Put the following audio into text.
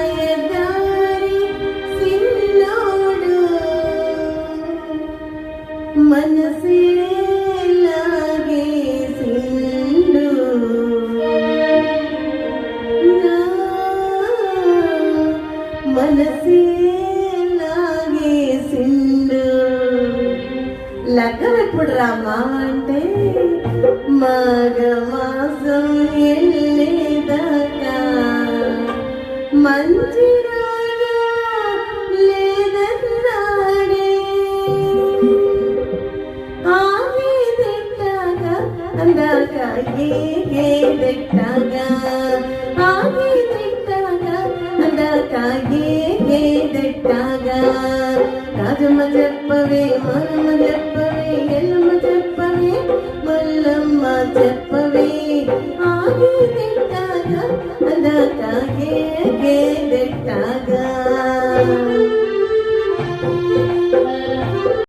మాయదారి సిన్నోడు మనసే లాగేసిండు నా మనసే లాగేసిండు. లగ్గం ఎప్పుడు రామా అంటే మాఘమాసం వెళ్ళేదాకా మంచి రోజు లేదన్నాడే. ఆమె తిట్టాగా అందాక ఏదెట్టాగా ఆమె తిట్టాగా అందాక ఏదెట్టాగా. రాజమ్మ చెప్పవే మనమ్మ చెప్పవే ఎల్లమ్మ చెప్పవే మల్లమ్మ చెప్పవే ఆమె తిట్టాగా అందాక ఏదెట్టాగా.